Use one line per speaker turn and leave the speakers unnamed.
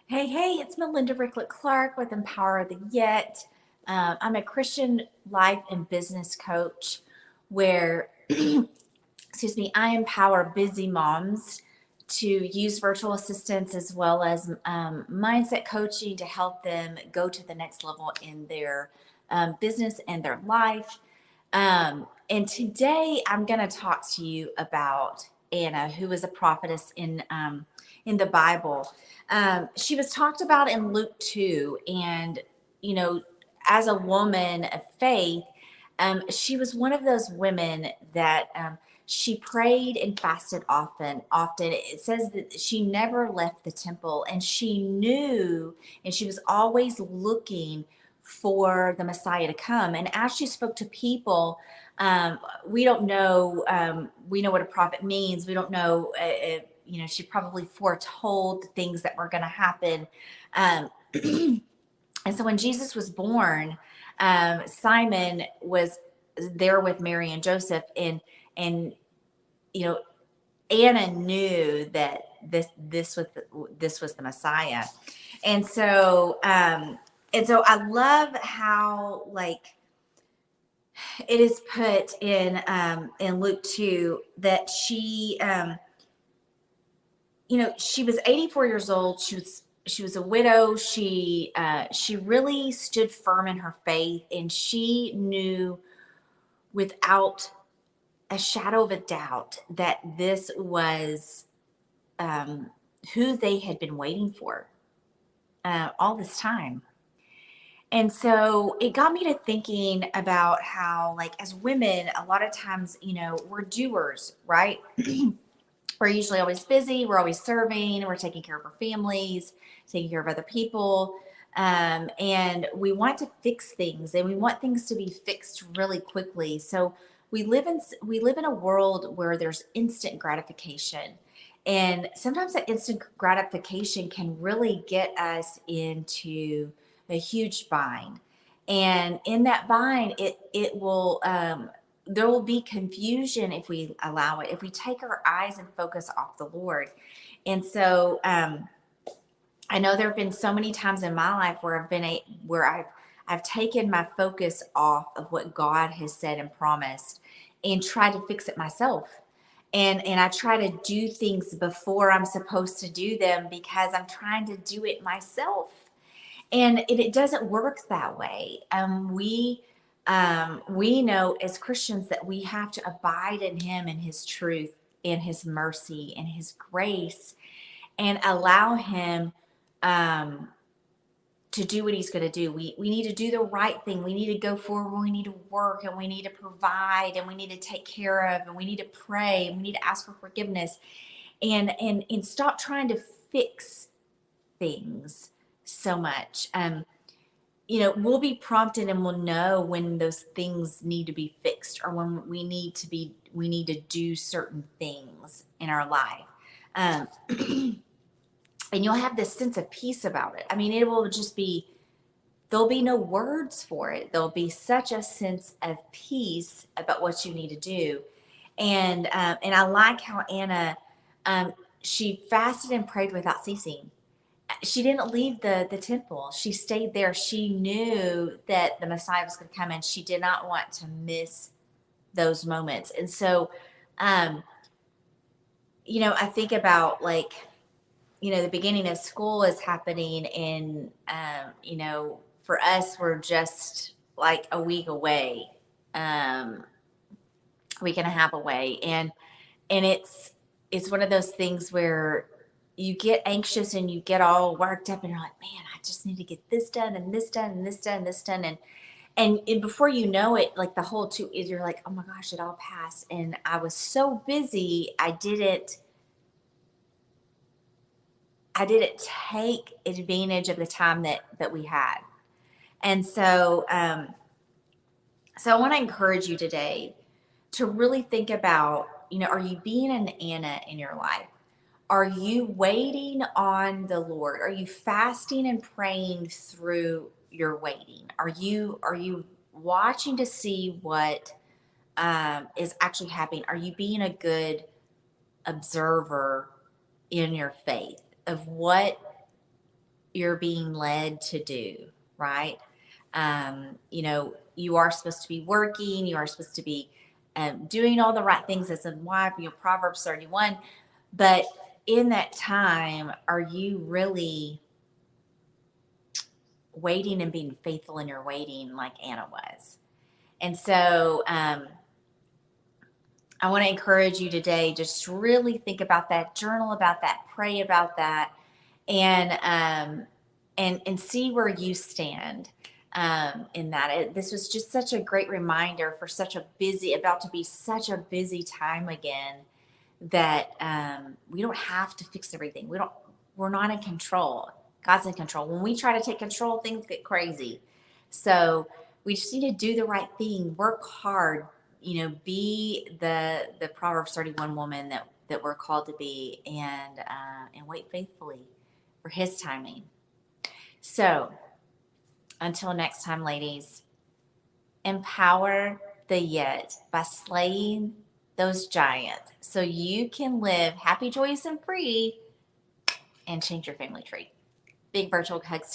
Hey, hey, it's Melinda Rychlik-Clark with Empower the Yet. I'm a Christian life and business coach where, excuse me, I empower busy moms to use virtual assistants as well as mindset coaching to help them go to the next level in their business and their life. And today I'm going to talk to you about Anna, who was a prophetess in the Bible. She was talked about in Luke 2, and you know, as a woman of faith, she was one of those women that she prayed and fasted often. Often, it says that she never left the temple, and she knew, and she was always looking for the Messiah to come. And as she spoke to people, we don't know. We know what a prophet means. We don't know. She probably foretold things that were going to happen. Um, and so when Jesus was born, Simon was there with Mary and Joseph, and you know Anna knew that this was the Messiah, and so I love how it is put in Luke 2 that she was 84 years old. She was a widow. She really stood firm in her faith, and she knew without a shadow of a doubt that this was who they had been waiting for all this time. And so it got me to thinking about how, like, as women, a lot of times, we're doers, right? We're usually always busy. We're always serving. We're taking care of our families, taking care of other people. And we want to fix things, and we want things to be fixed really quickly. So we live in a world where there's instant gratification. And sometimes that instant gratification can really get us into a huge bind. And in that bind, it will there will be confusion if we allow it, if we take our eyes and focus off the Lord. And so I know there have been so many times in my life where I've taken my focus off of what God has said and promised and tried to fix it myself. And I try to do things before I'm supposed to do them because I'm trying to do it myself. And it doesn't work that way. We know as Christians that we have to abide in Him and His truth and His mercy and His grace, and allow Him um, to do what He's going to do. We need to do the right thing. We need to go forward. We need to work, and we need to provide, and we need to take care of, and we need to pray, and we need to ask for forgiveness, and stop trying to fix things so much. We'll be prompted and we'll know when those things need to be fixed, or when we need to do certain things in our life. Um, and you'll have this sense of peace about it. I mean, it will just be, there'll be no words for it. There'll be such a sense of peace about what you need to do. And I like how Anna, she fasted and prayed without ceasing. She didn't leave the temple. She stayed there. She knew that the Messiah was going to come, and she did not want to miss those moments. And so, um, I think about, the beginning of school is happening, and for us, we're just like a week away, um, week and a half away, and it's one of those things where you get anxious and you get all worked up, and you're like, man, I just need to get this done and this done and this done and this done, and before you know it, like the whole two is, you're like, oh my gosh, it all passed, and I was so busy, I didn't take advantage of the time that we had. And so I want to encourage you today to really think about, are you being an Anna in your life? Are you waiting on the Lord? Are you fasting and praying through your waiting? Are you watching to see what is actually happening? Are you being a good observer in your faith of what you're being led to do, right? You are supposed to be working, you are supposed to be doing all the right things as a wife, Proverbs 31. But in that time, are you really waiting and being faithful in your waiting like Anna was? And so I want to encourage you today, just really think about that, journal about that, pray about that, and see where you stand in that. This was just such a great reminder for about to be such a busy time again, that we don't have to fix everything. We're not in control. God's in control. When we try to take control, things get crazy. So we just need to do the right thing, work hard, be the Proverbs 31 woman that we're called to be, and wait faithfully for his timing. So until next time, ladies, empower the yet by slaying those giants so you can live happy, joyous, and free and change your family tree. Big virtual hugs